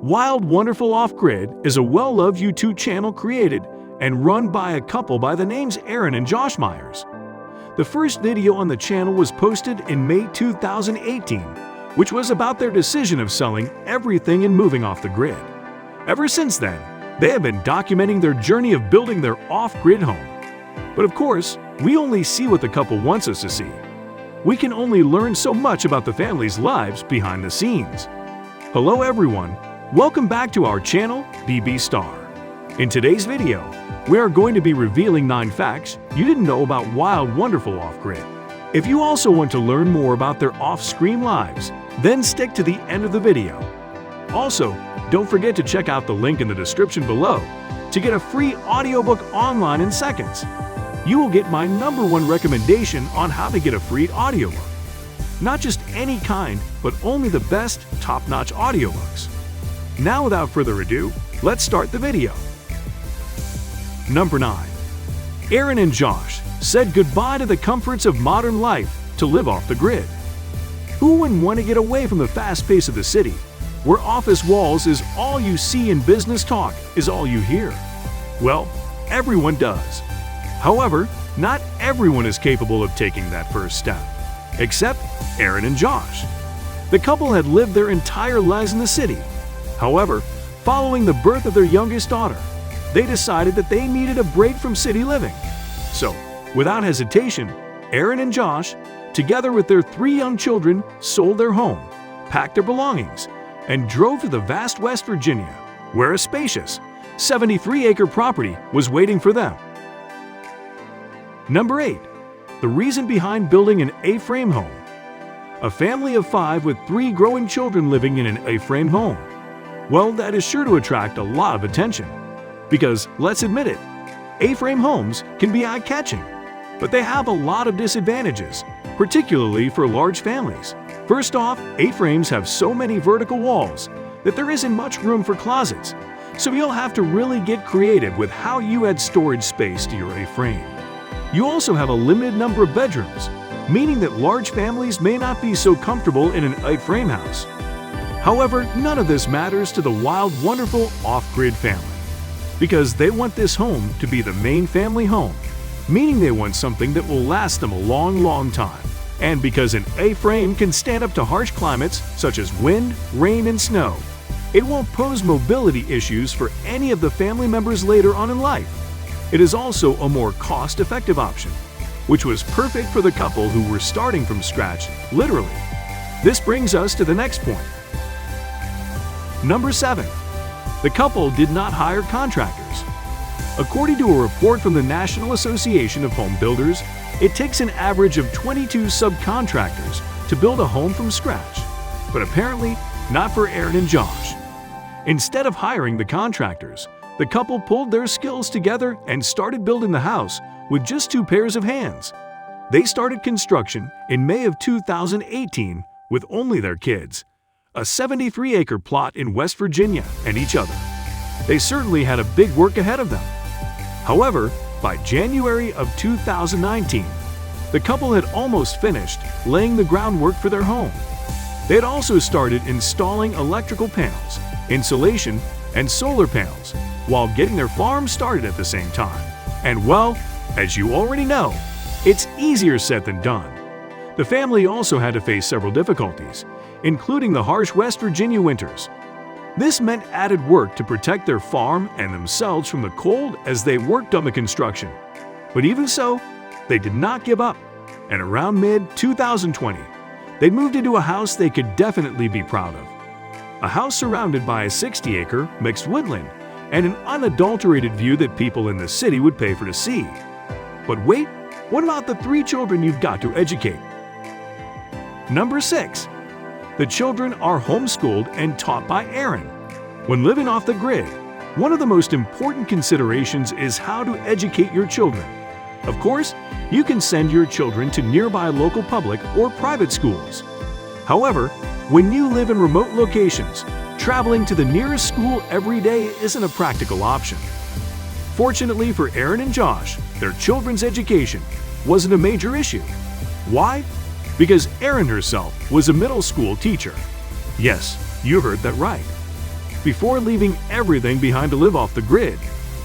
Wild Wonderful Off-Grid is a well-loved YouTube channel created and run by a couple by the names Aaron and Josh Myers. The first video on the channel was posted in May 2018, which was about their decision of selling everything and moving off the grid. Ever since then, they have been documenting their journey of building their off-grid home. But of course, we only see what the couple wants us to see. We can only learn so much about the family's lives behind the scenes. Hello everyone, welcome back to our channel, BB Star. In today's video, we are going to be revealing 9 facts you didn't know about Wild Wonderful Off-Grid. If you also want to learn more about their off-screen lives, then stick to the end of the video. Also, don't forget to check out the link in the description below to get a free audiobook online in seconds. You will get my #1 recommendation on how to get a free audiobook. Not just any kind, but only the best, top-notch audiobooks. Now without further ado, let's start the video. Number 9. Aaron and Josh said goodbye to the comforts of modern life to live off the grid. Who wouldn't want to get away from the fast pace of the city, where office walls is all you see and business talk is all you hear? Well, everyone does. However, not everyone is capable of taking that first step, except Aaron and Josh. The couple had lived their entire lives in the city. However, following the birth of their youngest daughter, they decided that they needed a break from city living. So, without hesitation, Aaron and Josh, together with their 3 young children, sold their home, packed their belongings, and drove to the vast West Virginia, where a spacious 73-acre property was waiting for them. Number 8. The reason behind building an A-frame home. A family of 5 with 3 growing children living in an A-frame home. Well, that is sure to attract a lot of attention. Because, let's admit it, A-frame homes can be eye-catching, but they have a lot of disadvantages, particularly for large families. First off, A-frames have so many vertical walls that there isn't much room for closets, so you'll have to really get creative with how you add storage space to your A-frame. You also have a limited number of bedrooms, meaning that large families may not be so comfortable in an A-frame house. However, none of this matters to the Wild Wonderful Off-Grid family, because they want this home to be the main family home, meaning they want something that will last them a long time. And because an A-frame can stand up to harsh climates such as wind, rain, and snow, it won't pose mobility issues for any of the family members later on in life. It is also a more cost-effective option, which was perfect for the couple who were starting from scratch, literally. This brings us to the next point. Number 7. The couple did not hire contractors. According to a report from the National Association of Home Builders, it takes an average of 22 subcontractors to build a home from scratch, but apparently not for Aaron and Josh. Instead of hiring the contractors, the couple pulled their skills together and started building the house with just 2 pairs of hands. They started construction in May of 2018 with only their kids, a 73-acre plot in West Virginia, and each other. They certainly had a big work ahead of them. However, by January of 2019, the couple had almost finished laying the groundwork for their home. They had also started installing electrical panels, insulation, and solar panels, while getting their farm started at the same time. And well, as you already know, it's easier said than done. The family also had to face several difficulties, including the harsh West Virginia winters. This meant added work to protect their farm and themselves from the cold as they worked on the construction. But even so, they did not give up, and around mid-2020, they moved into a house they could definitely be proud of. A house surrounded by a 60-acre mixed woodland and an unadulterated view that people in the city would pay for to see. But wait, what about the 3 children you've got to educate? Number 6. The children are homeschooled and taught by Aaron. When living off the grid, one of the most important considerations is how to educate your children. Of course, you can send your children to nearby local public or private schools. However, when you live in remote locations, traveling to the nearest school every day isn't a practical option. Fortunately for Aaron and Josh, their children's education wasn't a major issue. Why? Because Erin herself was a middle school teacher. Yes, you heard that right. before leaving everything behind to live off the grid,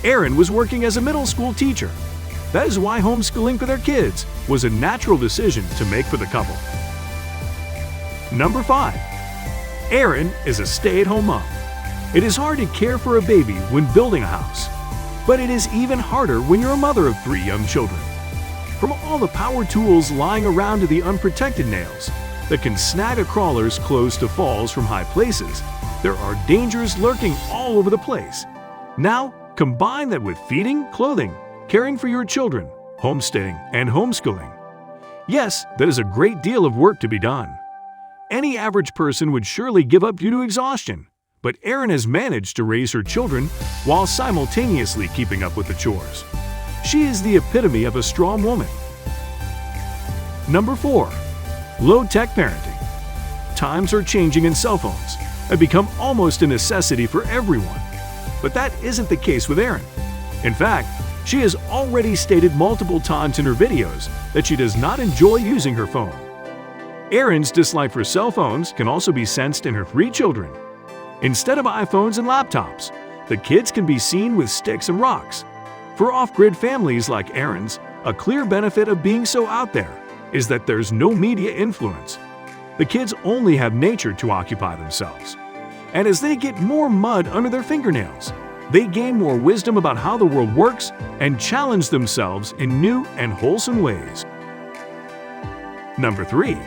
Erin was working as a middle school teacher. That is why homeschooling for their kids was a natural decision to make for the couple. Number 5. Erin is a stay-at-home mom. It is hard to care for a baby when building a house, but it is even harder when you're a mother of 3 young children. From all the power tools lying around to the unprotected nails that can snag a crawler's clothes to falls from high places, there are dangers lurking all over the place. Now, combine that with feeding, clothing, caring for your children, homesteading, and homeschooling. Yes, that is a great deal of work to be done. Any average person would surely give up due to exhaustion, but Erin has managed to raise her children while simultaneously keeping up with the chores. She is the epitome of a strong woman. Number 4. Low-tech parenting. Times are changing and cell phones have become almost a necessity for everyone. But that isn't the case with Erin. In fact, she has already stated multiple times in her videos that she does not enjoy using her phone. Erin's dislike for cell phones can also be sensed in her 3 children. Instead of iPhones and laptops, the kids can be seen with sticks and rocks. For off-grid families like Erin's, a clear benefit of being so out there is that there's no media influence. The kids only have nature to occupy themselves. And as they get more mud under their fingernails, they gain more wisdom about how the world works and challenge themselves in new and wholesome ways. Number 3.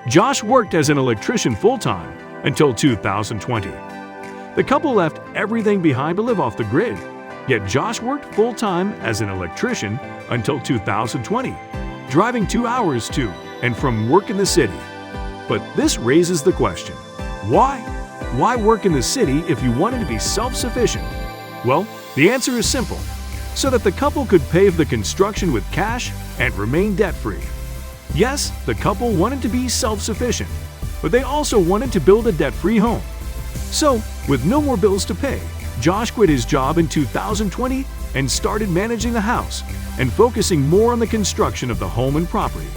Josh worked as an electrician full-time until 2020. The couple left everything behind to live off the grid, yet Josh worked full-time as an electrician until 2020, driving 2 hours to and from work in the city. But this raises the question, why? Why work in the city if you wanted to be self-sufficient? Well, the answer is simple: so that the couple could pay for the construction with cash and remain debt-free. Yes, the couple wanted to be self-sufficient, but they also wanted to build a debt-free home. So, with no more bills to pay, Josh quit his job in 2020 and started managing the house and focusing more on the construction of the home and property.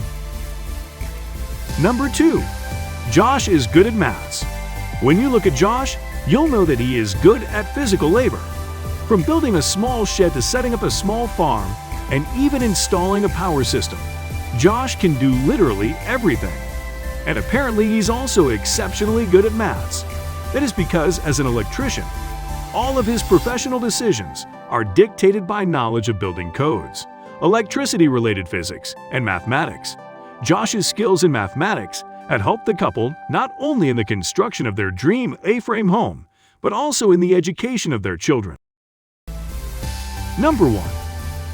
Number 2. Josh is good at maths. When you look at Josh, you'll know that he is good at physical labor. From building a small shed to setting up a small farm and even installing a power system, Josh can do literally everything. And apparently he's also exceptionally good at maths. That is because, as an electrician, all of his professional decisions are dictated by knowledge of building codes, electricity-related physics, and mathematics. Josh's skills in mathematics had helped the couple not only in the construction of their dream A-frame home, but also in the education of their children. Number 1.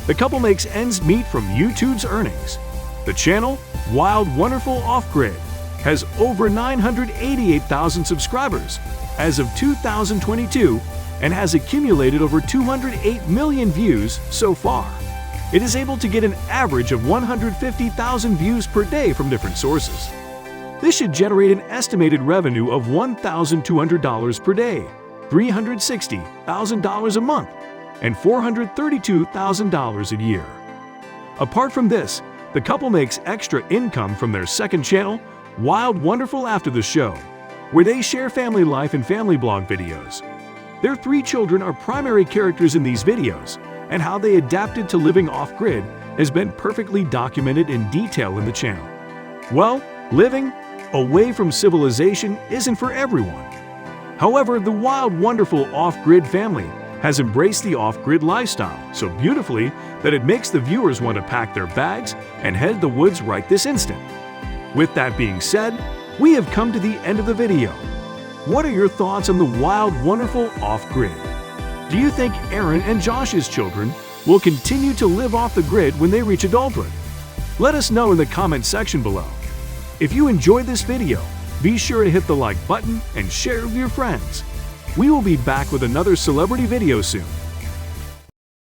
The couple makes ends meet from YouTube's earnings. The channel, Wild Wonderful Off-Grid, has over 988,000 subscribers as of 2022 and has accumulated over 208 million views so far. It is able to get an average of 150,000 views per day from different sources. This should generate an estimated revenue of $1,200 per day, $360,000 a month, and $432,000 a year. Apart from this, the couple makes extra income from their second channel, Wild Wonderful After the Show, where they share family life and family blog videos. Their 3 children are primary characters in these videos, and how they adapted to living off-grid has been perfectly documented in detail in the channel. Well, living away from civilization isn't for everyone. However, the Wild Wonderful Off-Grid family has embraced the off-grid lifestyle so beautifully that it makes the viewers want to pack their bags and head to the woods right this instant. With that being said, we have come to the end of the video. What are your thoughts on the Wild Wonderful Off-Grid? Do you think Erin and Josh's children will continue to live off the grid when they reach adulthood? Let us know in the comment section below. If you enjoyed this video, be sure to hit the like button and share it with your friends. We will be back with another celebrity video soon.